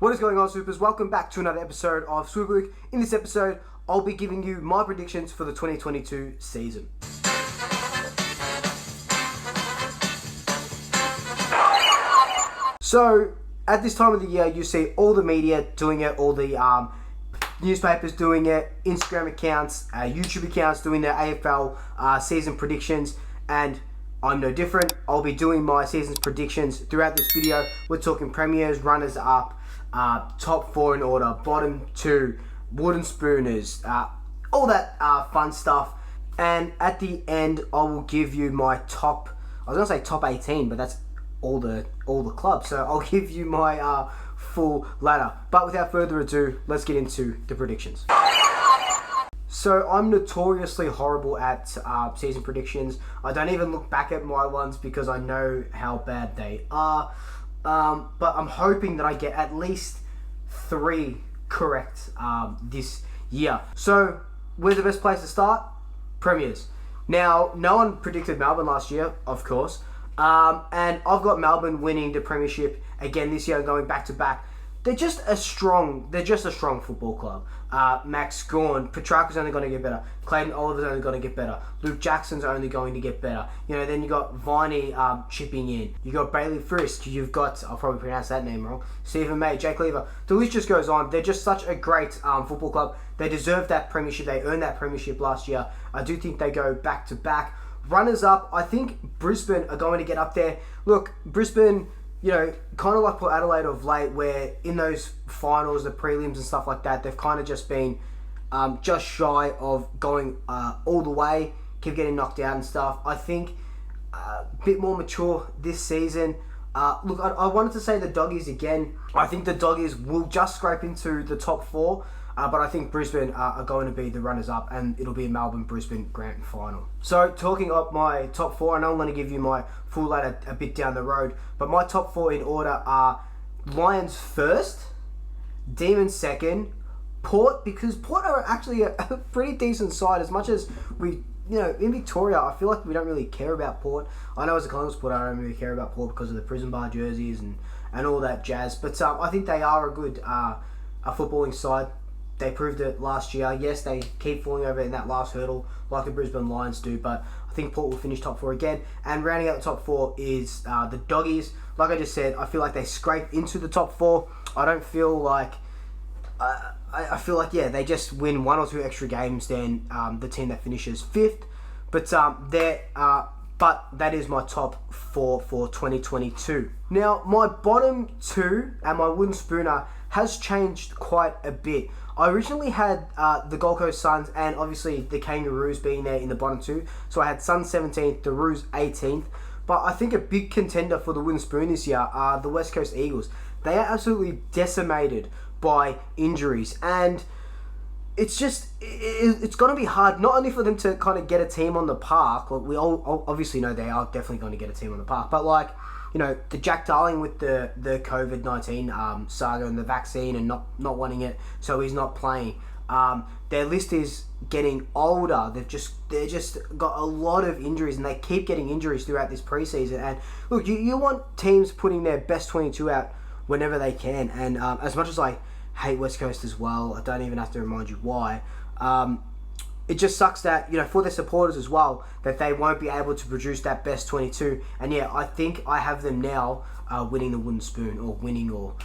What is going on, Swoopers? Welcome back to another episode of Swoop. In this episode, I'll be giving you my predictions for the 2022 season. So, at this time of the year, you see all the media doing it, all the newspapers doing it, Instagram accounts, YouTube accounts doing their AFL season predictions, and I'm no different. I'll be doing my season's predictions throughout this video. We're talking premiers, runners up, top four in order, bottom two, wooden spooners, all that fun stuff. And at the end, I will give you my top. I was gonna say top 18, but that's all the clubs. So I'll give you my full ladder. But without further ado, let's get into the predictions. So I'm notoriously horrible at season predictions. I don't even look back at my ones because I know how bad they are. But I'm hoping that I get at least 3 correct this year. So where's the best place to start? Premiers. Now, no one predicted Melbourne last year, of course. And I've got Melbourne winning the premiership again this year, going back to back. They're just a strong football club. Max Gawn, Petrarca's only going to get better. Clayton Oliver's only going to get better. Luke Jackson's only going to get better. You know, then you got Viney chipping in. You got Bailey Frisk. You've got, I'll probably pronounce that name wrong, Stephen May, Jake Lever. The list just goes on. They're just such a great football club. They deserve that premiership. They earned that premiership last year. I do think they go back to back. Runners up, I think Brisbane are going to get up there. Look, Brisbane, you know, kind of like Port Adelaide of late, where in those finals, the prelims and stuff like that, they've kind of just been just shy of going all the way, keep getting knocked out and stuff. I think a bit more mature this season. Look, I wanted to say the Doggies again. I think the Doggies will just scrape into the top 4. But I think Brisbane are going to be the runners-up, and it'll be a Melbourne-Brisbane grand final. So, talking up my top 4, I know I'm going to give you my full ladder a bit down the road, but my top 4 in order are Lions first, Demons second, Port, because Port are actually a pretty decent side, as much as we, you know, in Victoria, I feel like we don't really care about Port. I know as a Collingwood supporter, I don't really care about Port because of the prison bar jerseys and all that jazz, but I think they are a good a footballing side. They proved it last year. Yes, they keep falling over in that last hurdle like the Brisbane Lions do, but I think Port will finish top 4 again. And rounding out the top 4 is the Doggies. Like I just said, I feel like they scrape into the top 4. I don't feel like... I feel like, yeah, they just win 1 or 2 extra games than the team that finishes 5th. But that is my top 4 for 2022. Now, my bottom 2 and my wooden spooner has changed quite a bit. I originally had the Gold Coast Suns and obviously the Kangaroos being there in the bottom 2. So I had Suns 17th, the Roos 18th. But I think a big contender for the wooden spoon this year are the West Coast Eagles. They are absolutely decimated by injuries, and it's just, it's going to be hard, not only for them to kind of get a team on the park. Like, we all obviously know they are definitely going to get a team on the park, but like, you know, the Jack Darling with the COVID-19 saga and the vaccine and not wanting it, so he's not playing. Their list is getting older. They're just got a lot of injuries, and they keep getting injuries throughout this preseason. And look, you want teams putting their best 22 out whenever they can. And as much as I hate West Coast as well, I don't even have to remind you why. It just sucks that, you know, for their supporters as well, that they won't be able to produce that best 22. And yeah, I think I have them now winning the wooden spoon, or winning, or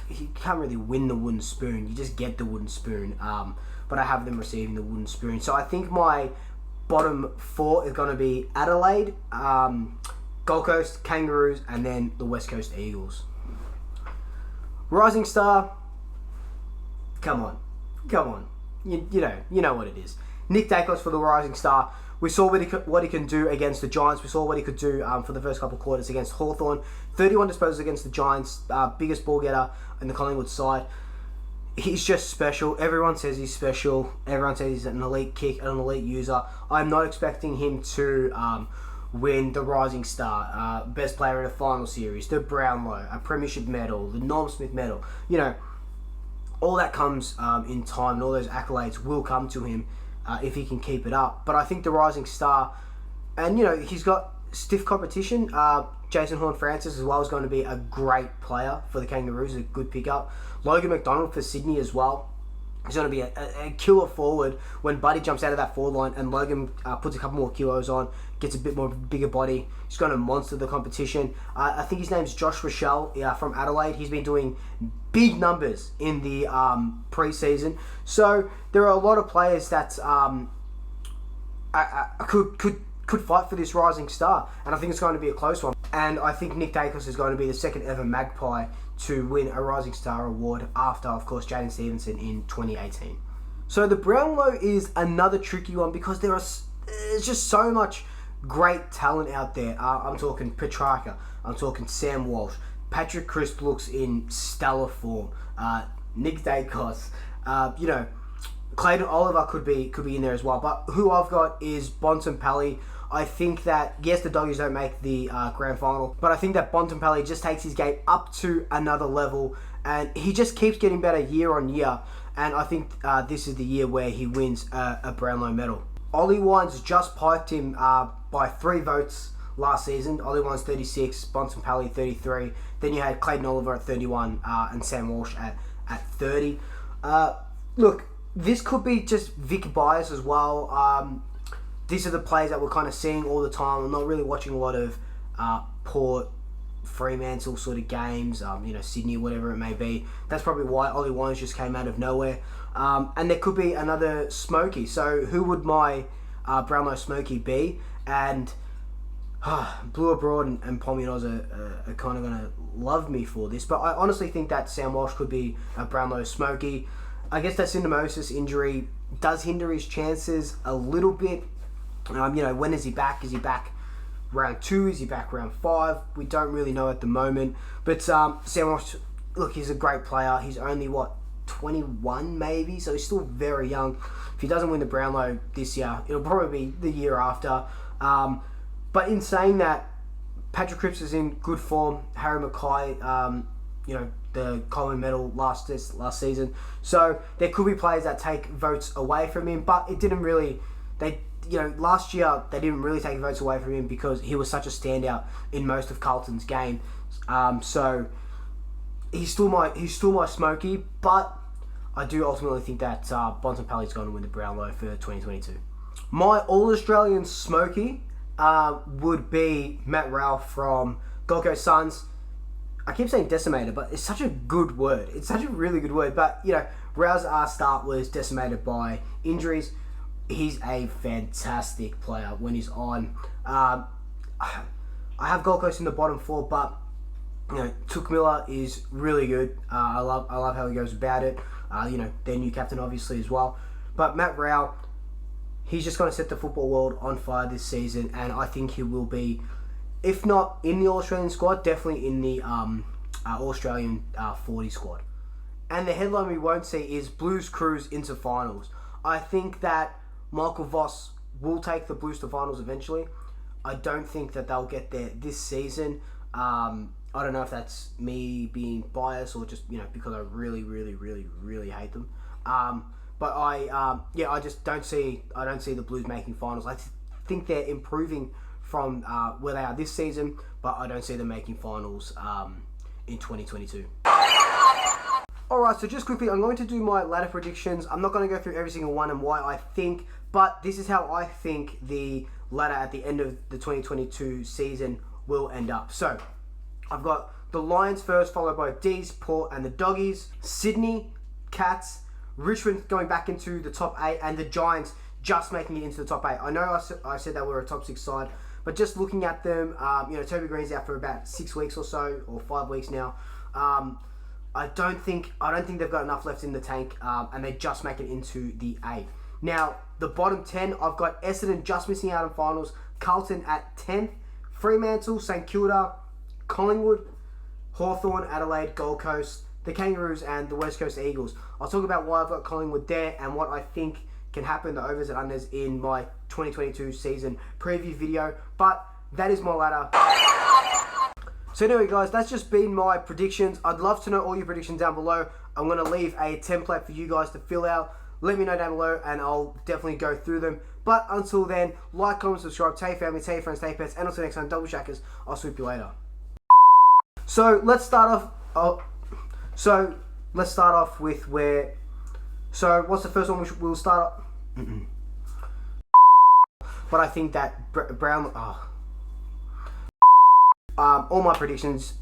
you can't really win the wooden spoon, you just get the wooden spoon. But I have them receiving the wooden spoon. So I think my bottom 4 is going to be Adelaide, Gold Coast, Kangaroos, and then the West Coast Eagles. Rising star, come on. You know what it is. Nick Dacos for the Rising Star. We saw what he can do against the Giants. We saw what he could do for the first couple of quarters against Hawthorn. 31 disposals against the Giants. Biggest ball getter in the Collingwood side. He's just special. Everyone says he's special. Everyone says he's an elite kick and an elite user. I'm not expecting him to win the Rising Star, best player in a final series, the Brownlow, a premiership medal, the Norm Smith medal. You know, all that comes in time, and all those accolades will come to him if he can keep it up. But I think the Rising Star, and you know, he's got stiff competition. Jason Horne-Francis as well is going to be a great player for the Kangaroos, a good pickup. Logan McDonald for Sydney as well. He's going to be a killer forward when Buddy jumps out of that forward line and Logan puts a couple more kilos on, gets a bit more bigger body. He's going to monster the competition. I think his name's Josh Rochelle from Adelaide. He's been doing big numbers in the pre-season. So there are a lot of players that could fight for this rising star, and I think it's going to be a close one. And I think Nick Dacos is going to be the second ever Magpie to win a Rising Star award after, of course, Jaden Stevenson in 2018. So the Brownlow is another tricky one because there's just so much great talent out there. I'm talking Petrarca, I'm talking Sam Walsh, Patrick Crisp looks in stellar form, Nick Dacos, Clayton Oliver could be in there as well. But who I've got is Bontempelli. I think that, yes, the Doggies don't make the grand final, but I think that Bontempelli just takes his game up to another level, and he just keeps getting better year on year, and I think this is the year where he wins a Brownlow medal. Ollie Wines just piked him by 3 votes last season. Ollie Wines 36, Bontempelli 33, then you had Clayton Oliver at 31, and Sam Walsh at 30. Look, this could be just Vic bias as well. These are the players that we're kind of seeing all the time. I'm not really watching a lot of Port, Fremantle sort of games, Sydney, whatever it may be. That's probably why Ollie Wines just came out of nowhere. And there could be another Smokey. So who would my Brownlow Smokey be? And Blue Abroad and Pommy-Oz are kind of going to love me for this. But I honestly think that Sam Walsh could be a Brownlow Smokey. I guess that syndesmosis injury does hinder his chances a little bit. When is he back? Is he back round 2? Is he back round 5? We don't really know at the moment. But Sam Walsh, look, he's a great player. He's only, 21 maybe? So he's still very young. If he doesn't win the Brownlow this year, it'll probably be the year after. But in saying that, Patrick Cripps is in good form. Harry Mackay, the Coleman medal last season. So there could be players that take votes away from him, but it didn't really... last year they didn't really take votes away from him because he was such a standout in most of Carlton's game. So he's still my Smokey, but I do ultimately think that Bontempelli is going to win the Brownlow for 2022. My All-Australian Smokey would be Matt Ralph from Gold Coast Suns. I keep saying decimated, but it's such a good word. It's such a really good word. But, Ralph's start was decimated by injuries. He's a fantastic player when he's on. I have Gold Coast in the bottom 4, but Took Miller is really good. I love how he goes about it. Their new captain obviously as well. But Matt Rao, he's just going to set the football world on fire this season, and I think he will be, if not in the All-Australian squad, definitely in the All-Australian 40 squad. And the headline we won't see is Blues cruise into finals. I think that Michael Voss will take the Blues to finals eventually. I don't think that they'll get there this season. I don't know if that's me being biased or just because I really, really, really, really hate them. But I just don't see the Blues making finals. I think they're improving from where they are this season, but I don't see them making finals in 2022. Alright, so just quickly, I'm going to do my ladder predictions. I'm not going to go through every single one and why I think, but this is how I think the ladder at the end of the 2022 season will end up. So, I've got the Lions first, followed by D's, Port, and the Doggies. Sydney, Cats, Richmond going back into the top 8, and the Giants just making it into the top 8. I know I said that we're a top 6 side, but just looking at them, Toby Green's out for about 6 weeks or so, or 5 weeks now. I don't think they've got enough left in the tank, and they just make it into the 8. Now, the bottom 10, I've got Essendon just missing out on finals, Carlton at 10th, Fremantle, St Kilda, Collingwood, Hawthorn, Adelaide, Gold Coast, the Kangaroos, and the West Coast Eagles. I'll talk about why I've got Collingwood there and what I think can happen, the overs and unders, in my 2022 season preview video. But that is my ladder. So anyway, guys, that's just been my predictions. I'd love to know all your predictions down below. I'm going to leave a template for you guys to fill out. let me know down below and I'll definitely go through them. But until then, like, comment, subscribe, tell your family, tell your friends, tell your pets, and until next time, double shackers, I'll swoop you later. So let's start off. Let's start off with where. So what's the first one we'll start off? But I think that Brown. All my predictions